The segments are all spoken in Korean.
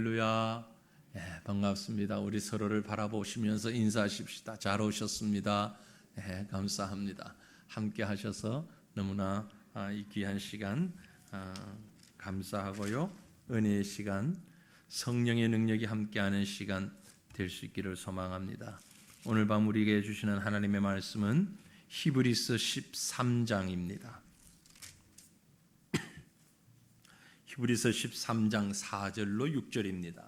할렐루야. 반갑습니다. 우리 서로를 바라보시면서 인사하십시다. 잘 오셨습니다. 감사합니다. 함께 하셔서 너무나 이 귀한 시간 감사하고요. 은혜의 시간, 성령의 능력이 함께하는 시간 될 수 있기를 소망합니다. 오늘 밤 우리에게 주시는 하나님의 말씀은 히브리서 13장입니다. 히브리서 13장 4절로 6절입니다.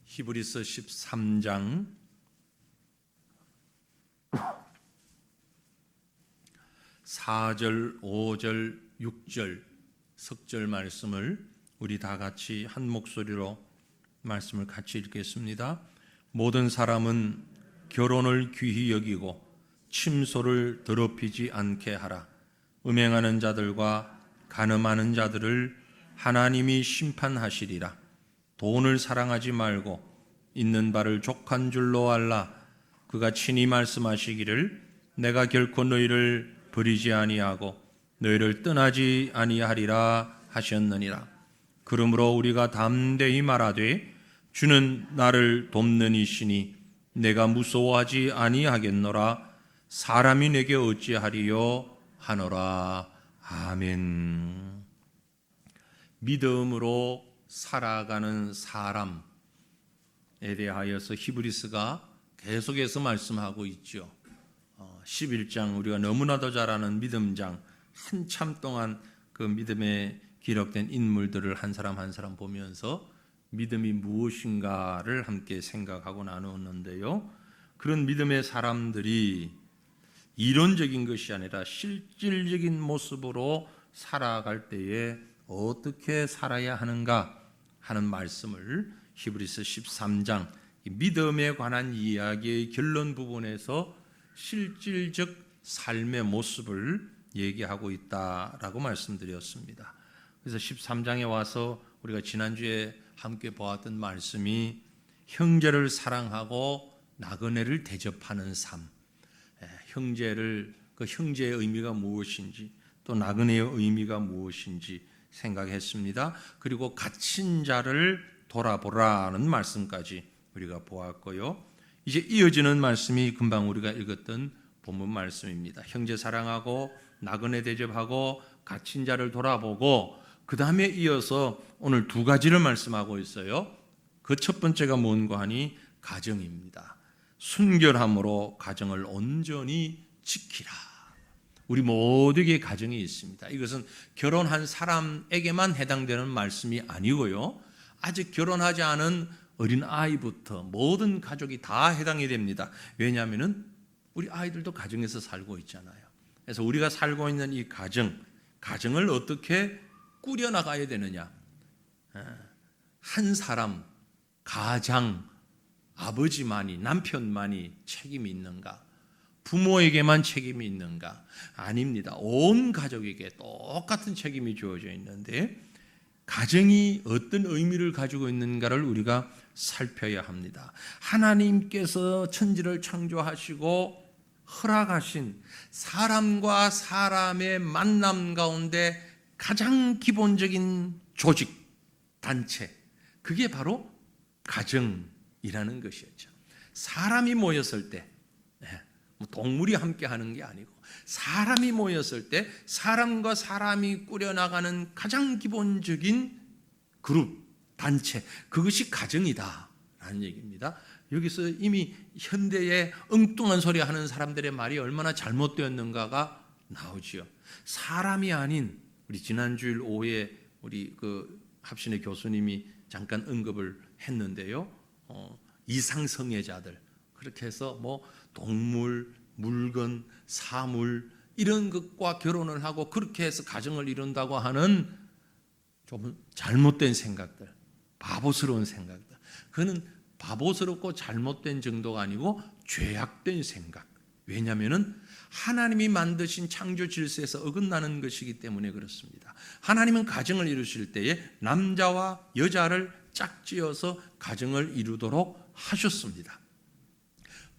히브리서 13장 4절, 5절, 6절 석절 말씀을 우리 다 같이 한 목소리로 말씀을 같이 읽겠습니다. 모든 사람은 결혼을 귀히 여기고 침소를 더럽히지 않게 하라. 음행하는 자들과 간음하는 자들을 하나님이 심판하시리라. 돈을 사랑하지 말고 있는 바를 족한 줄로 알라. 그가 친히 말씀하시기를 내가 결코 너희를 버리지 아니하고 너희를 떠나지 아니하리라 하셨느니라. 그러므로 우리가 담대히 말하되 주는 나를 돕는 이시니 내가 무서워하지 아니하겠노라. 사람이 내게 어찌하리요 하노라. 아멘. 믿음으로 살아가는 사람에 대하여서 히브리서가 계속해서 말씀하고 있죠. 11장 우리가 너무나도 잘 아는 믿음장, 한참 동안 그 믿음에 기록된 인물들을 한 사람 한 사람 보면서 믿음이 무엇인가를 함께 생각하고 나누었는데요. 그런 믿음의 사람들이 이론적인 것이 아니라 실질적인 모습으로 살아갈 때에 어떻게 살아야 하는가 하는 말씀을 히브리서 13장 믿음에 관한 이야기의 결론 부분에서 실질적 삶의 모습을 얘기하고 있다라고 말씀드렸습니다. 그래서 13장에 와서 우리가 지난주에 함께 보았던 말씀이 형제를 사랑하고 나그네를 대접하는 삶, 그 형제의 의미가 무엇인지 또 나그네의 의미가 무엇인지 생각했습니다. 그리고 갇힌 자를 돌아보라는 말씀까지 우리가 보았고요. 이제 이어지는 말씀이 금방 우리가 읽었던 본문 말씀입니다. 형제 사랑하고 나그네 대접하고 갇힌 자를 돌아보고 그 다음에 이어서 오늘 두 가지를 말씀하고 있어요. 그 첫 번째가 뭔가 하니 가정입니다. 순결함으로 가정을 온전히 지키라. 우리 모두에게 가정이 있습니다. 이것은 결혼한 사람에게만 해당되는 말씀이 아니고요. 아직 결혼하지 않은 어린 아이부터 모든 가족이 다 해당이 됩니다. 왜냐하면 우리 아이들도 가정에서 살고 있잖아요. 그래서 우리가 살고 있는 이 가정을 어떻게 꾸려나가야 되느냐. 한 사람, 가장, 아버지만이, 남편만이 책임이 있는가? 부모에게만 책임이 있는가? 아닙니다. 온 가족에게 똑같은 책임이 주어져 있는데 가정이 어떤 의미를 가지고 있는가를 우리가 살펴야 합니다. 하나님께서 천지를 창조하시고 허락하신 사람과 사람의 만남 가운데 가장 기본적인 조직, 단체, 그게 바로 가정이라는 것이었죠. 사람이 모였을 때, 동물이 함께 하는 게 아니고 사람이 모였을 때 사람과 사람이 꾸려나가는 가장 기본적인 그룹, 단체, 그것이 가정이다라는 얘기입니다. 여기서 이미 현대의 엉뚱한 소리 하는 사람들의 말이 얼마나 잘못되었는가가 나오지요. 사람이 아닌, 우리 지난주일 오후에 우리 그 합신의 교수님이 잠깐 언급을 했는데요. 이상성애자들, 그렇게 해서 동물, 물건, 사물 이런 것과 결혼을 하고 그렇게 해서 가정을 이룬다고 하는 좀 잘못된 생각들, 바보스러운 생각들. 그거는 바보스럽고 잘못된 정도가 아니고 죄악된 생각. 왜냐하면 하나님이 만드신 창조 질서에서 어긋나는 것이기 때문에 그렇습니다. 하나님은 가정을 이루실 때에 남자와 여자를 짝지어서 가정을 이루도록 하셨습니다.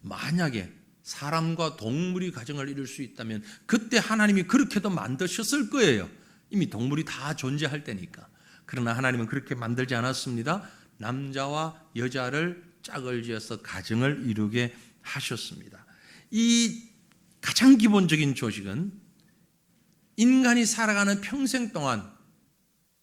만약에 사람과 동물이 가정을 이룰 수 있다면 그때 하나님이 그렇게도 만드셨을 거예요. 이미 동물이 다 존재할 때니까. 그러나 하나님은 그렇게 만들지 않았습니다. 남자와 여자를 짝을 지어서 가정을 이루게 하셨습니다. 이 가장 기본적인 조직은 인간이 살아가는 평생 동안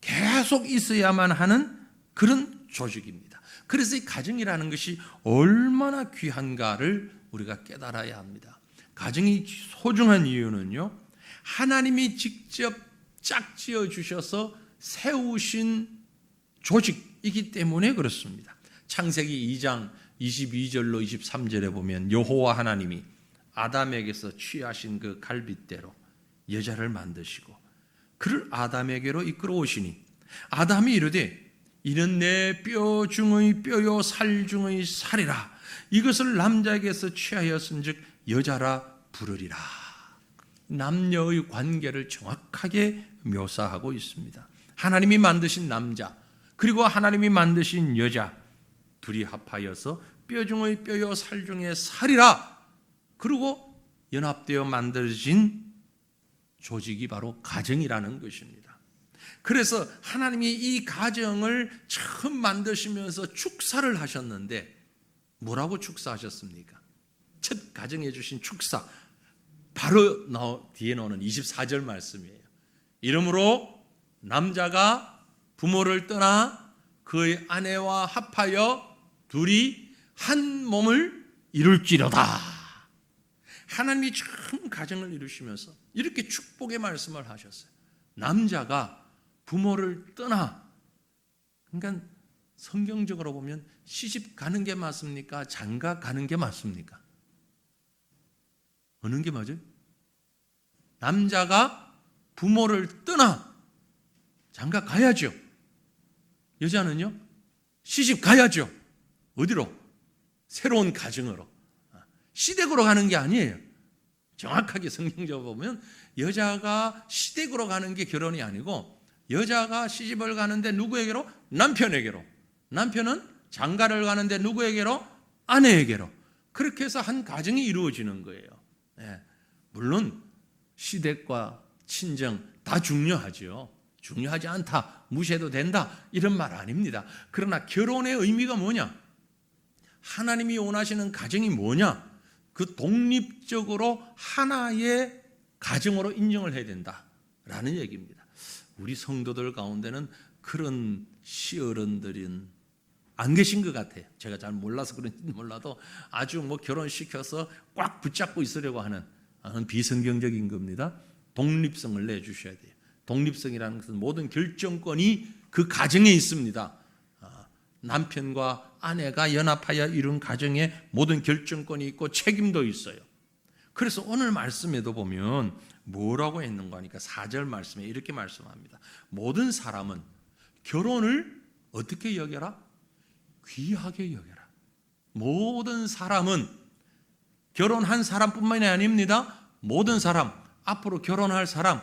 계속 있어야만 하는 그런 조직입니다. 그래서 이 가정이라는 것이 얼마나 귀한가를 우리가 깨달아야 합니다. 가정이 소중한 이유는요, 하나님이 직접 짝지어 주셔서 세우신 조직이기 때문에 그렇습니다. 창세기 2장 22절로 23절에 보면 여호와 하나님이 아담에게서 취하신 그 갈빗대로 여자를 만드시고 그를 아담에게로 이끌어 오시니 아담이 이르되 이는 내 뼈 중의 뼈요 살 중의 살이라 이것을 남자에게서 취하였은즉 여자라 부르리라. 남녀의 관계를 정확하게 묘사하고 있습니다. 하나님이 만드신 남자 그리고 하나님이 만드신 여자 둘이 합하여서 뼈 중의 뼈요 살 중의 살이라. 그리고 연합되어 만들어진 조직이 바로 가정이라는 것입니다. 그래서 하나님이 이 가정을 처음 만드시면서 축사를 하셨는데 뭐라고 축사하셨습니까? 첫 가정해 주신 축사 바로 뒤에 나오는 24절 말씀이에요. 이러므로 남자가 부모를 떠나 그의 아내와 합하여 둘이 한 몸을 이룰지로다. 하나님이 처음 가정을 이루시면서 이렇게 축복의 말씀을 하셨어요. 남자가 부모를 떠나, 그러니까 성경적으로 보면 시집 가는 게 맞습니까? 장가 가는 게 맞습니까? 어느 게 맞아요? 남자가 부모를 떠나 장가 가야죠. 여자는요? 시집 가야죠. 어디로? 새로운 가정으로. 시댁으로 가는 게 아니에요. 정확하게 성경적으로 보면 여자가 시댁으로 가는 게 결혼이 아니고 여자가 시집을 가는데 누구에게로? 남편에게로. 남편은 장가를 가는데 누구에게로? 아내에게로. 그렇게 해서 한 가정이 이루어지는 거예요. 네. 물론 시댁과 친정 다 중요하죠. 중요하지 않다, 무시해도 된다 이런 말 아닙니다. 그러나 결혼의 의미가 뭐냐? 하나님이 원하시는 가정이 뭐냐? 그 독립적으로 하나의 가정으로 인정을 해야 된다라는 얘기입니다. 우리 성도들 가운데는 그런 시어른들은 안 계신 것 같아요. 제가 잘 몰라서 그런지 몰라도 아주 결혼시켜서 꽉 붙잡고 있으려고 하는 비성경적인 겁니다. 독립성을 내주셔야 돼요. 독립성이라는 것은 모든 결정권이 그 가정에 있습니다. 남편과 아내가 연합하여 이룬 가정에 모든 결정권이 있고 책임도 있어요. 그래서 오늘 말씀에도 보면 뭐라고 했는가 하니까 4절 말씀에 이렇게 말씀합니다. 모든 사람은 결혼을 어떻게 여겨라? 귀하게 여겨라. 모든 사람은 결혼한 사람뿐만이 아닙니다. 모든 사람, 앞으로 결혼할 사람,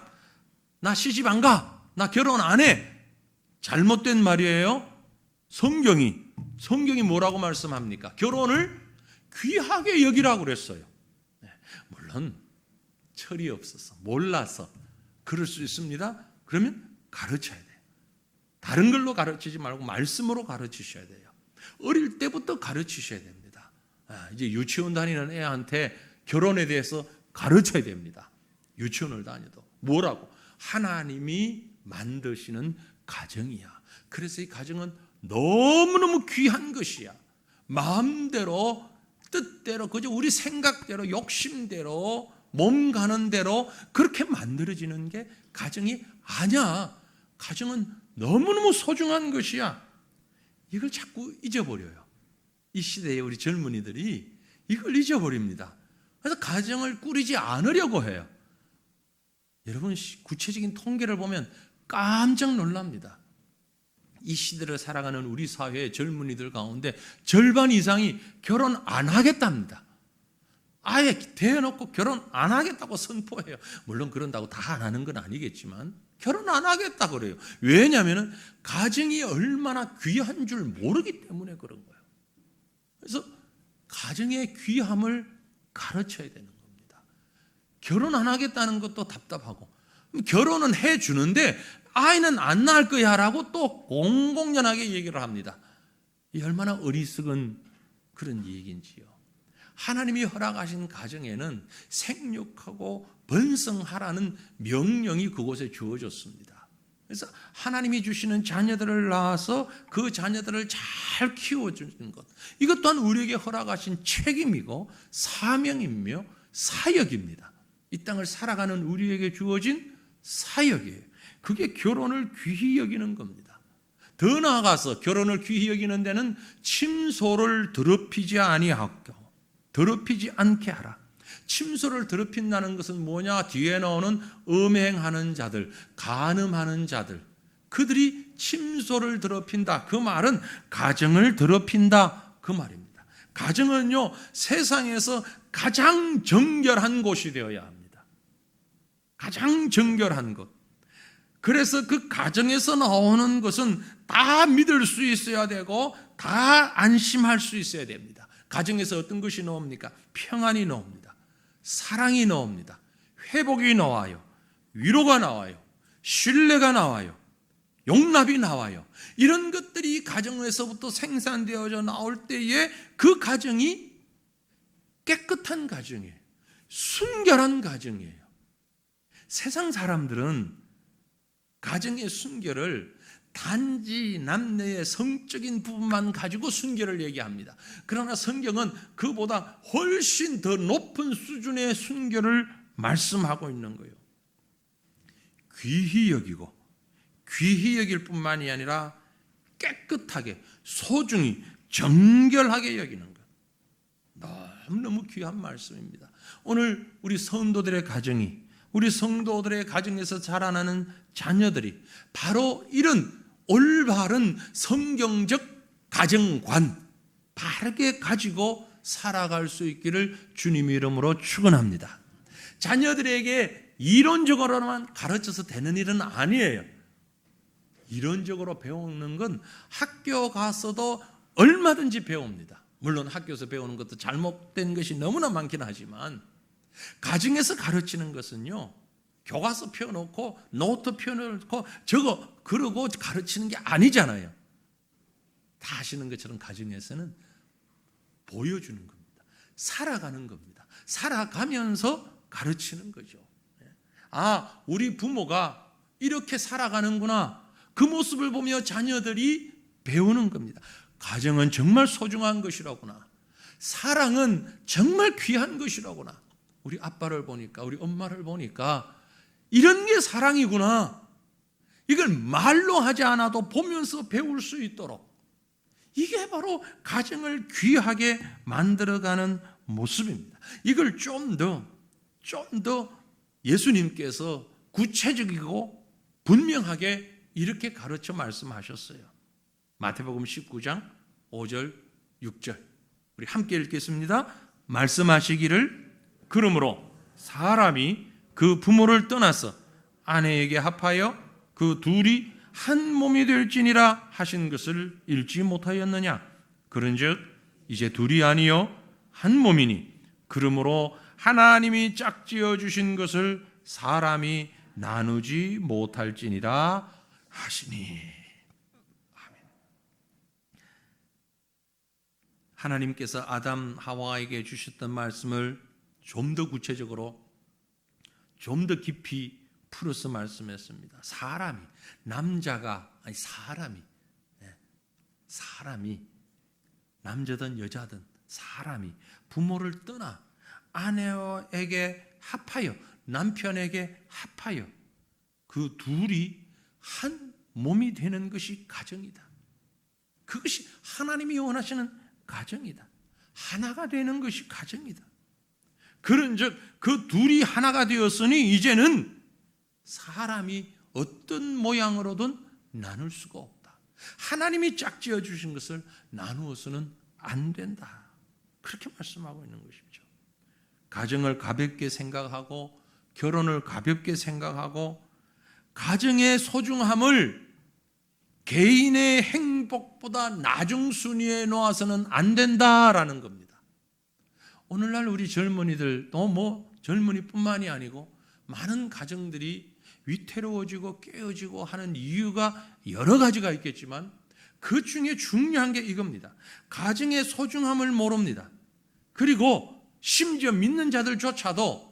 나 시집 안 가, 나 결혼 안 해. 잘못된 말이에요. 성경이 뭐라고 말씀합니까? 결혼을 귀하게 여기라고 그랬어요. 물론 철이 없어서 몰라서 그럴 수 있습니다. 그러면 가르쳐야 돼요. 다른 걸로 가르치지 말고 말씀으로 가르치셔야 돼요. 어릴 때부터 가르치셔야 됩니다. 이제 유치원 다니는 애한테 결혼에 대해서 가르쳐야 됩니다. 유치원을 다녀도 뭐라고? 하나님이 만드시는 가정이야. 그래서 이 가정은 너무너무 귀한 것이야. 마음대로 뜻대로 그저 우리 생각대로 욕심대로 몸 가는 대로 그렇게 만들어지는 게 가정이 아니야. 가정은 너무너무 소중한 것이야. 이걸 자꾸 잊어버려요. 이 시대의 우리 젊은이들이 이걸 잊어버립니다. 그래서 가정을 꾸리지 않으려고 해요. 여러분 구체적인 통계를 보면 깜짝 놀랍니다. 이 시대를 살아가는 우리 사회의 젊은이들 가운데 절반 이상이 결혼 안 하겠답니다. 아예 대놓고 결혼 안 하겠다고 선포해요. 물론 그런다고 다 안 하는 건 아니겠지만 결혼 안 하겠다 그래요. 왜냐하면 가정이 얼마나 귀한 줄 모르기 때문에 그런 거예요. 그래서 가정의 귀함을 가르쳐야 되는 겁니다. 결혼 안 하겠다는 것도 답답하고 결혼은 해주는데 아이는 안 낳을 거야 라고 또 공공연하게 얘기를 합니다. 이 얼마나 어리석은 그런 얘기인지요. 하나님이 허락하신 가정에는 생육하고 번성하라는 명령이 그곳에 주어졌습니다. 그래서 하나님이 주시는 자녀들을 낳아서 그 자녀들을 잘 키워주는 것, 이것 또한 우리에게 허락하신 책임이고 사명이며 사역입니다. 이 땅을 살아가는 우리에게 주어진 사역이에요. 그게 결혼을 귀히 여기는 겁니다. 더 나아가서 결혼을 귀히 여기는 데는 침소를 더럽히지 아니하고 더럽히지 않게 하라. 침소를 더럽힌다는 것은 뭐냐? 뒤에 나오는 음행하는 자들, 간음하는 자들, 그들이 침소를 더럽힌다. 그 말은 가정을 더럽힌다, 그 말입니다. 가정은요, 세상에서 가장 정결한 곳이 되어야 합니다. 가장 정결한 것. 그래서 그 가정에서 나오는 것은 다 믿을 수 있어야 되고 다 안심할 수 있어야 됩니다. 가정에서 어떤 것이 나옵니까? 평안이 나옵니다. 사랑이 나옵니다. 회복이 나와요. 위로가 나와요. 신뢰가 나와요. 용납이 나와요. 이런 것들이 가정에서부터 생산되어져 나올 때에 그 가정이 깨끗한 가정이에요. 순결한 가정이에요. 세상 사람들은 가정의 순결을 단지 남녀의 성적인 부분만 가지고 순결을 얘기합니다. 그러나 성경은 그보다 훨씬 더 높은 수준의 순결을 말씀하고 있는 거예요. 귀히 여기고 귀히 여길 뿐만이 아니라 깨끗하게 소중히 정결하게 여기는 것, 너무너무 귀한 말씀입니다. 오늘 우리 성도들의 가정이, 우리 성도들의 가정에서 자라나는 자녀들이 바로 이런 올바른 성경적 가정관 바르게 가지고 살아갈 수 있기를 주님의 이름으로 축원합니다. 자녀들에게 이론적으로만 가르쳐서 되는 일은 아니에요. 이론적으로 배우는 건 학교 가서도 얼마든지 배웁니다. 물론 학교에서 배우는 것도 잘못된 것이 너무나 많긴 하지만 가정에서 가르치는 것은요, 교과서 펴놓고 노트 펴놓고 저거 그러고 가르치는 게 아니잖아요. 다 아시는 것처럼 가정에서는 보여주는 겁니다. 살아가는 겁니다. 살아가면서 가르치는 거죠. 아, 우리 부모가 이렇게 살아가는구나. 그 모습을 보며 자녀들이 배우는 겁니다. 가정은 정말 소중한 것이라구나. 사랑은 정말 귀한 것이라구나. 우리 아빠를 보니까, 우리 엄마를 보니까 이런 게 사랑이구나. 이걸 말로 하지 않아도 보면서 배울 수 있도록, 이게 바로 가정을 귀하게 만들어가는 모습입니다. 이걸 좀 더 예수님께서 구체적이고 분명하게 이렇게 가르쳐 말씀하셨어요. 마태복음 19장 5절 6절 우리 함께 읽겠습니다. 말씀하시기를 그러므로 사람이 그 부모를 떠나서 아내에게 합하여 그 둘이 한 몸이 될지니라 하신 것을 읽지 못하였느냐? 그런즉 이제 둘이 아니요 한 몸이니 그러므로 하나님이 짝지어 주신 것을 사람이 나누지 못할지니라 하시니. 아멘. 하나님께서 아담 하와에게 주셨던 말씀을 좀 더 구체적으로, 좀 더 깊이 풀어서 말씀했습니다. 사람이, 남자가 아니 사람이 남자든 여자든 사람이 부모를 떠나 아내에게 합하여, 남편에게 합하여 그 둘이 한 몸이 되는 것이 가정이다. 그것이 하나님이 원하시는 가정이다. 하나가 되는 것이 가정이다. 그런즉 그 둘이 하나가 되었으니 이제는 사람이 어떤 모양으로든 나눌 수가 없다. 하나님이 짝지어 주신 것을 나누어서는 안 된다. 그렇게 말씀하고 있는 것이죠. 가정을 가볍게 생각하고 결혼을 가볍게 생각하고 가정의 소중함을 개인의 행복보다 나중 순위에 놓아서는 안 된다라는 겁니다. 오늘날 우리 젊은이들, 또 젊은이뿐만이 아니고 많은 가정들이 위태로워지고 깨어지고 하는 이유가 여러 가지가 있겠지만 그 중에 중요한 게 이겁니다. 가정의 소중함을 모릅니다. 그리고 심지어 믿는 자들조차도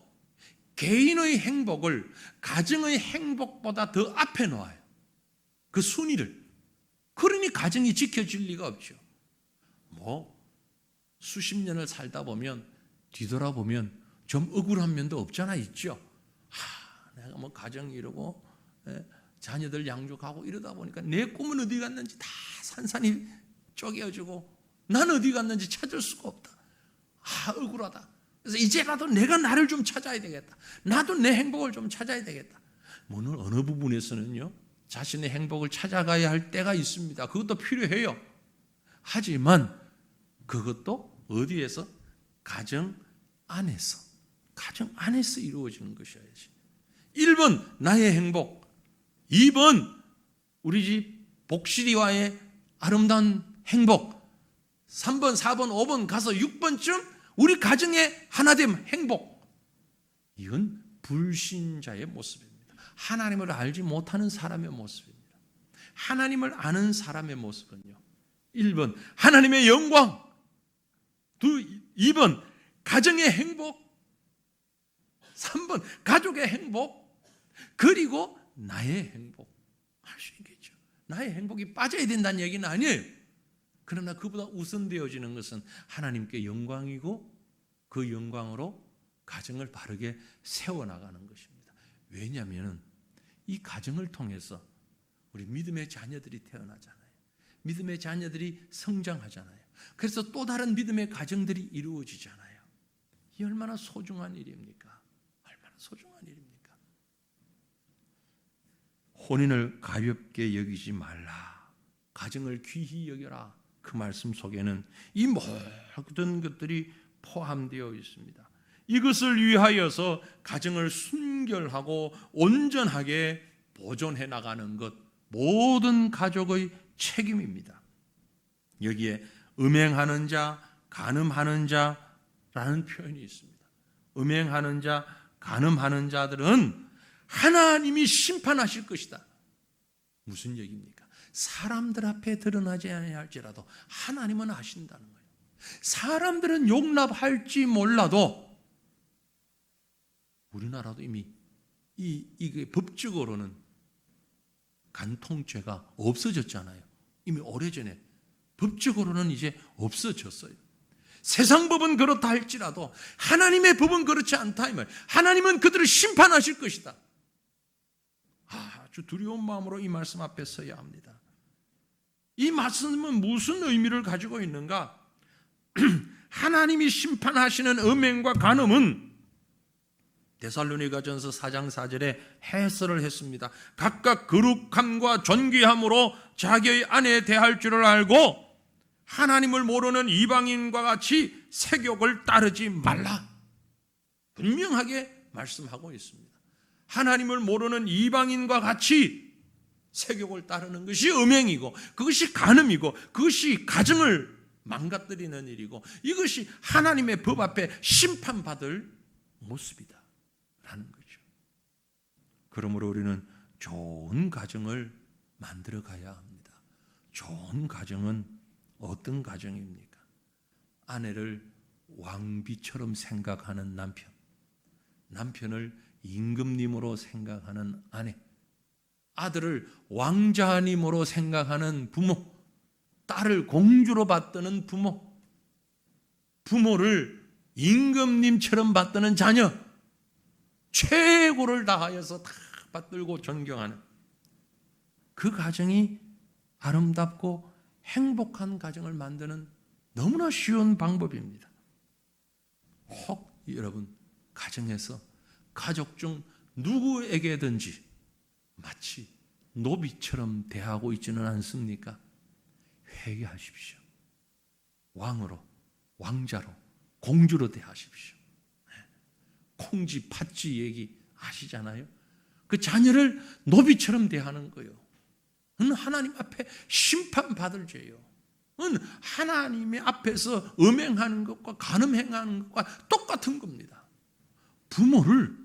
개인의 행복을 가정의 행복보다 더 앞에 놓아요. 그 순위를. 그러니 가정이 지켜질 리가 없죠. 수십 년을 살다 보면 뒤돌아보면 좀 억울한 면도 없잖아 있죠. 내가 가정 이루고 자녀들 양육하고 이러다 보니까 내 꿈은 어디 갔는지 다 산산이 쪼개어지고 난 어디 갔는지 찾을 수가 없다. 억울하다. 그래서 이제라도 내가 나를 좀 찾아야 되겠다. 나도 내 행복을 좀 찾아야 되겠다. 오늘 어느 부분에서는요, 자신의 행복을 찾아가야 할 때가 있습니다. 그것도 필요해요. 하지만 그것도 어디에서? 가정 안에서 이루어지는 것이어야지. 1번 나의 행복, 2번 우리 집 복실이와의 아름다운 행복, 3번, 4번, 5번 가서 6번쯤 우리 가정의 하나됨, 행복. 이건 불신자의 모습입니다. 하나님을 알지 못하는 사람의 모습입니다. 하나님을 아는 사람의 모습은요, 1번 하나님의 영광, 2번 가정의 행복, 3번 가족의 행복, 그리고 나의 행복. 할 수 있겠죠. 나의 행복이 빠져야 된다는 얘기는 아니에요. 그러나 그보다 우선되어지는 것은 하나님께 영광이고 그 영광으로 가정을 바르게 세워나가는 것입니다. 왜냐하면 이 가정을 통해서 우리 믿음의 자녀들이 태어나잖아요. 믿음의 자녀들이 성장하잖아요. 그래서 또 다른 믿음의 가정들이 이루어지잖아요. 이 얼마나 소중한 일입니까? 얼마나 소중한 일입니까? 혼인을 가볍게 여기지 말라. 가정을 귀히 여겨라. 그 말씀 속에는 이 모든 것들이 포함되어 있습니다. 이것을 위하여서 가정을 순결하고 온전하게 보존해 나가는 것, 모든 가족의 책임입니다. 여기에 음행하는 자, 간음하는 자라는 표현이 있습니다. 음행하는 자, 간음하는 자들은 하나님이 심판하실 것이다. 무슨 얘기입니까? 사람들 앞에 드러나지 않을지라도 하나님은 아신다는 거예요. 사람들은 용납할지 몰라도 우리나라도 이미 이게 법적으로는 간통죄가 없어졌잖아요. 이미 오래전에 법적으로는 이제 없어졌어요. 세상 법은 그렇다 할지라도 하나님의 법은 그렇지 않다 이 말. 하나님은 그들을 심판하실 것이다. 아주 두려운 마음으로 이 말씀 앞에 서야 합니다. 이 말씀은 무슨 의미를 가지고 있는가? 하나님이 심판하시는 음행과 간음은 데살로니가전서 4장 4절에 해설을 했습니다. 각각 거룩함과 존귀함으로 자기의 아내에 대할 줄을 알고 하나님을 모르는 이방인과 같이 세욕을 따르지 말라. 분명하게 말씀하고 있습니다. 하나님을 모르는 이방인과 같이 세욕을 따르는 것이 음행이고 그것이 간음이고 그것이 가정을 망가뜨리는 일이고 이것이 하나님의 법 앞에 심판받을 모습이다 라는 거죠. 그러므로 우리는 좋은 가정을 만들어 가야 합니다. 좋은 가정은 어떤 가정입니까? 아내를 왕비처럼 생각하는 남편, 남편을 임금님으로 생각하는 아내, 아들을 왕자님으로 생각하는 부모, 딸을 공주로 받드는 부모, 부모를 임금님처럼 받드는 자녀, 최고를 다하여서 다 받들고 존경하는 그 가정이 아름답고 행복한 가정을 만드는 너무나 쉬운 방법입니다. 혹 여러분 가정에서 가족 중 누구에게든지 마치 노비처럼 대하고 있지는 않습니까? 회개하십시오. 왕으로, 왕자로, 공주로 대하십시오. 콩쥐, 팥쥐 얘기 아시잖아요? 그 자녀를 노비처럼 대하는 거예요. 하나님 앞에 심판받을 죄요. 하나님의 앞에서 음행하는 것과 간음행하는 것과 똑같은 겁니다. 부모를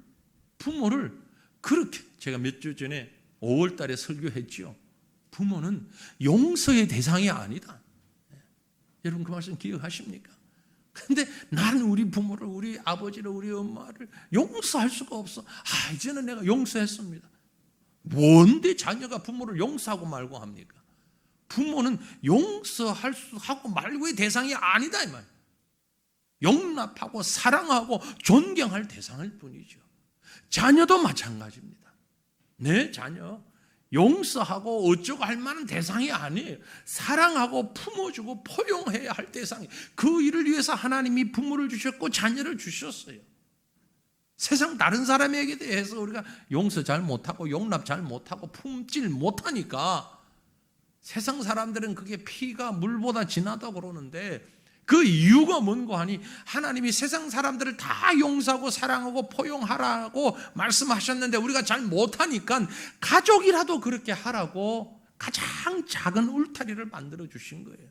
그렇게 제가 몇 주 전에 5월 달에 설교했죠. 부모는 용서의 대상이 아니다. 여러분 그 말씀 기억하십니까? 근데 나는 우리 부모를, 우리 아버지를, 우리 엄마를 용서할 수가 없어. 이제는 내가 용서했습니다. 뭔데 자녀가 부모를 용서하고 말고 합니까? 부모는 용서할 수 하고 말고의 대상이 아니다 이 말. 용납하고 사랑하고 존경할 대상일 뿐이죠. 자녀도 마찬가지입니다. 내 자녀 용서하고 어쩌고 할 만한 대상이 아니에요. 사랑하고 품어주고 포용해야 할 대상이. 그 일을 위해서 하나님이 부모를 주셨고 자녀를 주셨어요. 세상 다른 사람에게 대해서 우리가 용서 잘 못하고 용납 잘 못하고 품질 못하니까 세상 사람들은 그게 피가 물보다 진하다고 그러는데, 그 이유가 뭔고 하니 하나님이 세상 사람들을 다 용서하고 사랑하고 포용하라고 말씀하셨는데 우리가 잘 못하니까 가족이라도 그렇게 하라고 가장 작은 울타리를 만들어 주신 거예요.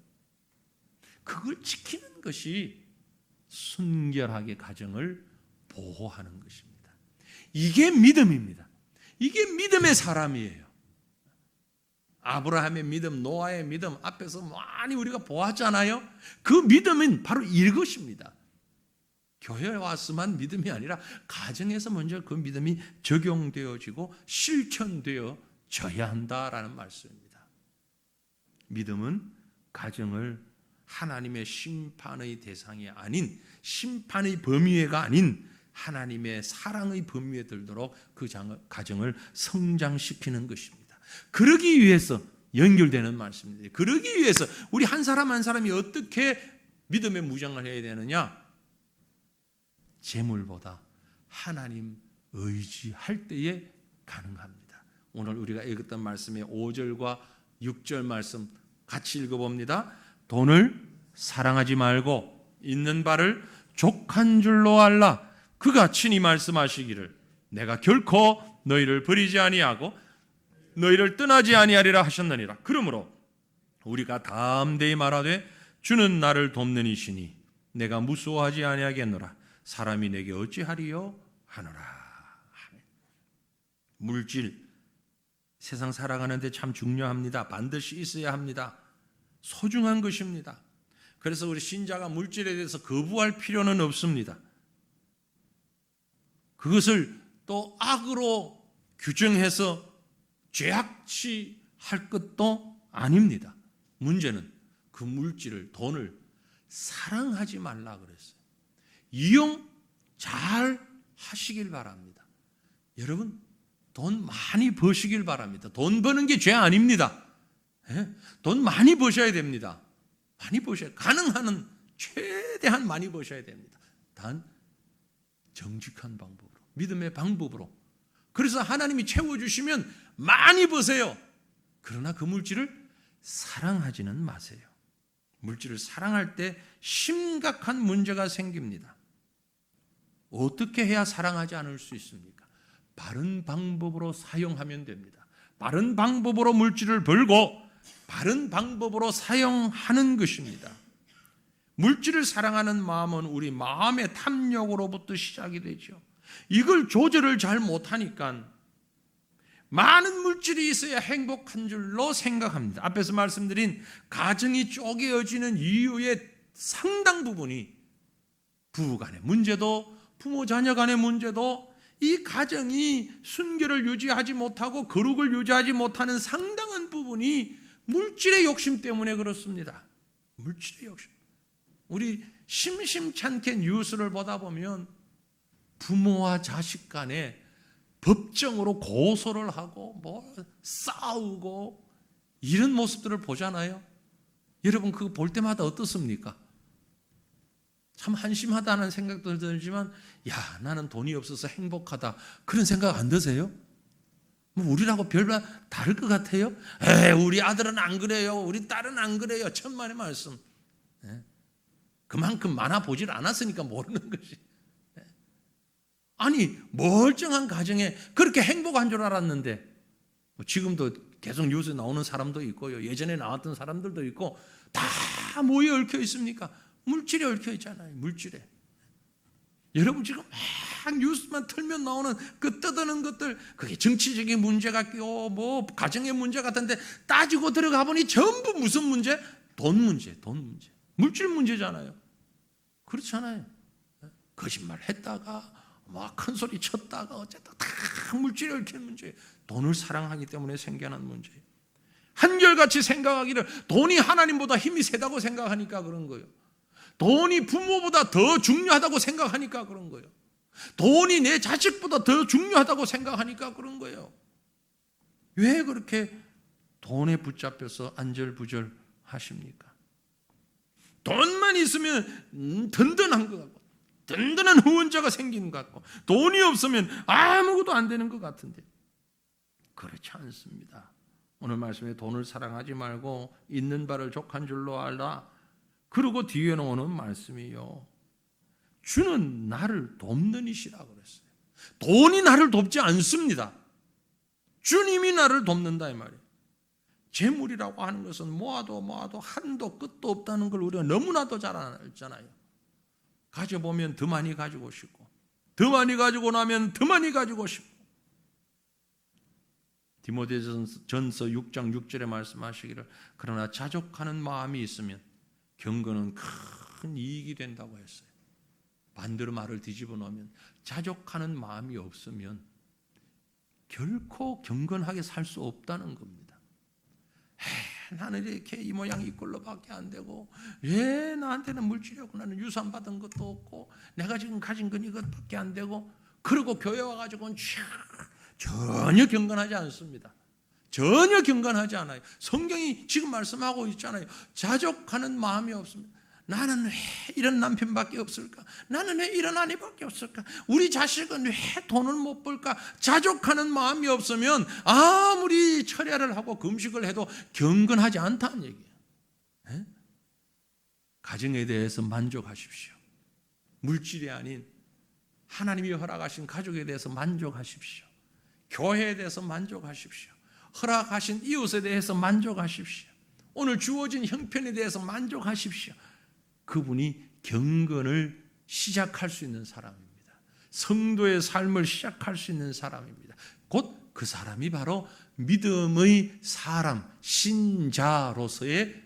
그걸 지키는 것이 순결하게 가정을 보호하는 것입니다. 이게 믿음입니다. 이게 믿음의 사람이에요. 아브라함의 믿음, 노아의 믿음 앞에서 많이 우리가 보았잖아요. 그 믿음은 바로 이것입니다. 교회에 왔으면 믿음이 아니라 가정에서 먼저 그 믿음이 적용되어지고 실천되어져야 한다라는 말씀입니다. 믿음은 가정을 하나님의 심판의 대상이 아닌, 심판의 범위가 아닌 하나님의 사랑의 범위에 들도록 그 가정을 성장시키는 것입니다. 그러기 위해서 연결되는 말씀입니다. 그러기 위해서 우리 한 사람 한 사람이 어떻게 믿음의 무장을 해야 되느냐? 재물보다 하나님 의지할 때에 가능합니다. 오늘 우리가 읽었던 말씀의 5절과 6절 말씀 같이 읽어봅니다. 돈을 사랑하지 말고 있는 바를 족한 줄로 알라. 그가 친히 말씀하시기를 내가 결코 너희를 버리지 아니하고 너희를 떠나지 아니하리라 하셨느니라. 그러므로 우리가 담대히 말하되 주는 나를 돕는 이시니 내가 무서워하지 아니하겠노라. 사람이 내게 어찌하리요 하노라. 물질, 세상 살아가는데 참 중요합니다. 반드시 있어야 합니다. 소중한 것입니다. 그래서 우리 신자가 물질에 대해서 거부할 필요는 없습니다. 그것을 또 악으로 규정해서 죄악시할 것도 아닙니다. 문제는 그 물질을, 돈을 사랑하지 말라 그랬어요. 이용 잘 하시길 바랍니다. 여러분, 돈 많이 버시길 바랍니다. 돈 버는 게 죄 아닙니다. 돈 많이 버셔야 됩니다. 많이 버셔야, 가능한 한 최대한 많이 버셔야 됩니다. 단 정직한 방법으로, 믿음의 방법으로. 그래서 하나님이 채워주시면 많이 버세요. 그러나 그 물질을 사랑하지는 마세요. 물질을 사랑할 때 심각한 문제가 생깁니다. 어떻게 해야 사랑하지 않을 수 있습니까? 바른 방법으로 사용하면 됩니다. 바른 방법으로 물질을 벌고 바른 방법으로 사용하는 것입니다. 물질을 사랑하는 마음은 우리 마음의 탐욕으로부터 시작이 되죠. 이걸 조절을 잘 못하니까 많은 물질이 있어야 행복한 줄로 생각합니다. 앞에서 말씀드린 가정이 쪼개어지는 이유의 상당 부분이 부부 간의 문제도 부모 자녀 간의 문제도 이 가정이 순결을 유지하지 못하고 거룩을 유지하지 못하는 상당한 부분이 물질의 욕심 때문에 그렇습니다. 물질의 욕심. 우리 심심찮게 뉴스를 보다 보면 부모와 자식 간에 법정으로 고소를 하고 싸우고 이런 모습들을 보잖아요. 여러분 그거 볼 때마다 어떻습니까? 참 한심하다는 생각도 들지만 나는 돈이 없어서 행복하다 그런 생각 안 드세요? 우리라고 별반 다를 것 같아요? 우리 아들은 안 그래요. 우리 딸은 안 그래요. 천만의 말씀. 그만큼 많아 보질 않았으니까 모르는 것이. 아니 멀쩡한 가정에 그렇게 행복한 줄 알았는데 지금도 계속 뉴스에 나오는 사람도 있고요. 예전에 나왔던 사람들도 있고 다 뭐에 얽혀 있습니까? 물질에 얽혀 있잖아요. 물질에. 여러분 지금 막 뉴스만 틀면 나오는 그 떠드는 것들, 그게 정치적인 문제 같고 뭐 가정의 문제 같은데 따지고 들어가 보니 전부 무슨 문제? 돈 문제, 돈 문제, 물질 문제잖아요. 그렇잖아요. 거짓말 했다가 막 큰 소리 쳤다가 어쨌든 다 물질에 얽힌 문제예요. 돈을 사랑하기 때문에 생겨난 문제예요. 한결같이 생각하기를 돈이 하나님보다 힘이 세다고 생각하니까 그런 거예요. 돈이 부모보다 더 중요하다고 생각하니까 그런 거예요. 돈이 내 자식보다 더 중요하다고 생각하니까 그런 거예요. 왜 그렇게 돈에 붙잡혀서 안절부절 하십니까? 돈만 있으면 든든한 것 같고 든든한 후원자가 생기는 것 같고 돈이 없으면 아무것도 안 되는 것 같은데 그렇지 않습니다. 오늘 말씀에 돈을 사랑하지 말고 있는 바를 족한 줄로 알라. 그리고 뒤에 오는 말씀이요, 주는 나를 돕는 이시라고 그랬어요. 돈이 나를 돕지 않습니다. 주님이 나를 돕는다 이 말이에요. 재물이라고 하는 것은 모아도 한도 끝도 없다는 걸 우리가 너무나도 잘 알잖아요. 가져보면 더 많이 가지고 싶고 더 많이 가지고 나면 더 많이 가지고 싶고. 디모데전서 6장 6절에 말씀하시기를 그러나 자족하는 마음이 있으면 경건은 큰 이익이 된다고 했어요. 반대로 말을 뒤집어 놓으면 자족하는 마음이 없으면 결코 경건하게 살 수 없다는 겁니다. 나는 이렇게 이 모양 이 꼴로밖에 안 되고 왜 나한테는 물질이 없고 나는 유산 받은 것도 없고 내가 지금 가진 건 이것밖에 안 되고 그리고 교회 와가지고는 전혀 경건하지 않습니다. 전혀 경건하지 않아요. 성경이 지금 말씀하고 있잖아요. 자족하는 마음이 없습니다. 나는 왜 이런 남편밖에 없을까? 나는 왜 이런 아내밖에 없을까? 우리 자식은 왜 돈을 못 벌까? 자족하는 마음이 없으면 아무리 철야를 하고 금식을 해도 경건하지 않다는 얘기예요. 네? 가정에 대해서 만족하십시오. 물질이 아닌 하나님이 허락하신 가족에 대해서 만족하십시오. 교회에 대해서 만족하십시오. 허락하신 이웃에 대해서 만족하십시오. 오늘 주어진 형편에 대해서 만족하십시오. 그분이 경건을 시작할 수 있는 사람입니다. 성도의 삶을 시작할 수 있는 사람입니다. 곧 그 사람이 바로 믿음의 사람, 신자로서의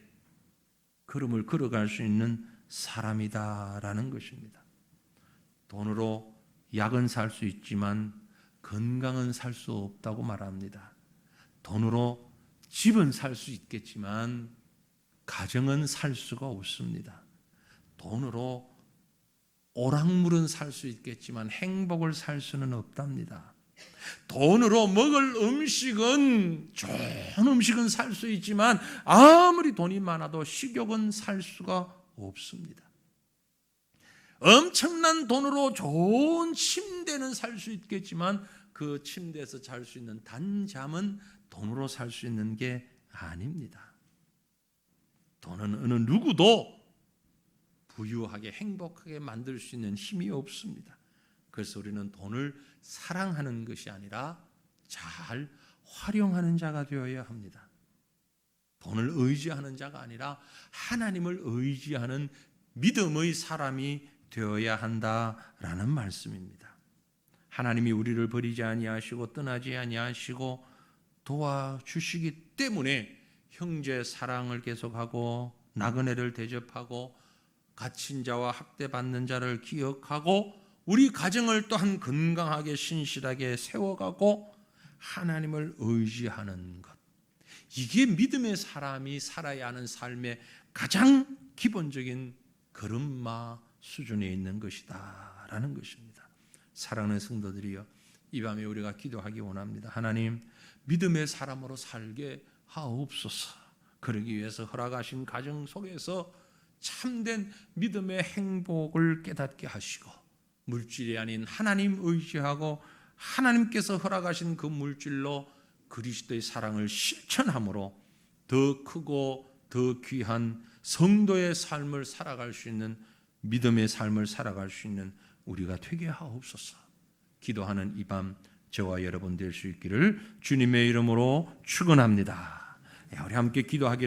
걸음을 걸어갈 수 있는 사람이다라는 것입니다. 돈으로 약은 살 수 있지만 건강은 살 수 없다고 말합니다. 돈으로 집은 살 수 있겠지만 가정은 살 수가 없습니다. 돈으로 오락물은 살 수 있겠지만 행복을 살 수는 없답니다. 돈으로 먹을 음식은, 좋은 음식은 살 수 있지만 아무리 돈이 많아도 식욕은 살 수가 없습니다. 엄청난 돈으로 좋은 침대는 살 수 있겠지만 그 침대에서 잘 수 있는 단잠은 돈으로 살 수 있는 게 아닙니다. 돈은 어느 누구도 부유하게 행복하게 만들 수 있는 힘이 없습니다. 그래서 우리는 돈을 사랑하는 것이 아니라 잘 활용하는 자가 되어야 합니다. 돈을 의지하는 자가 아니라 하나님을 의지하는 믿음의 사람이 되어야 한다라는 말씀입니다. 하나님이 우리를 버리지 아니하시고 떠나지 아니하시고 도와주시기 때문에 형제 사랑을 계속하고 나그네를 대접하고 갇힌 자와 학대받는 자를 기억하고 우리 가정을 또한 건강하게 신실하게 세워가고 하나님을 의지하는 것, 이게 믿음의 사람이 살아야 하는 삶의 가장 기본적인 걸음마 수준에 있는 것이다 라는 것입니다. 사랑하는 성도들이여, 이 밤에 우리가 기도하기 원합니다. 하나님, 믿음의 사람으로 살게 하옵소서. 그러기 위해서 허락하신 가정 속에서 참된 믿음의 행복을 깨닫게 하시고 물질이 아닌 하나님 의지하고 하나님께서 허락하신 그 물질로 그리스도의 사랑을 실천함으로 더 크고 더 귀한 성도의 삶을 살아갈 수 있는, 믿음의 삶을 살아갈 수 있는 우리가 되게 하옵소서. 기도하는 이 밤 저와 여러분 될 수 있기를 주님의 이름으로 축원합니다. 우리 함께 기도하기를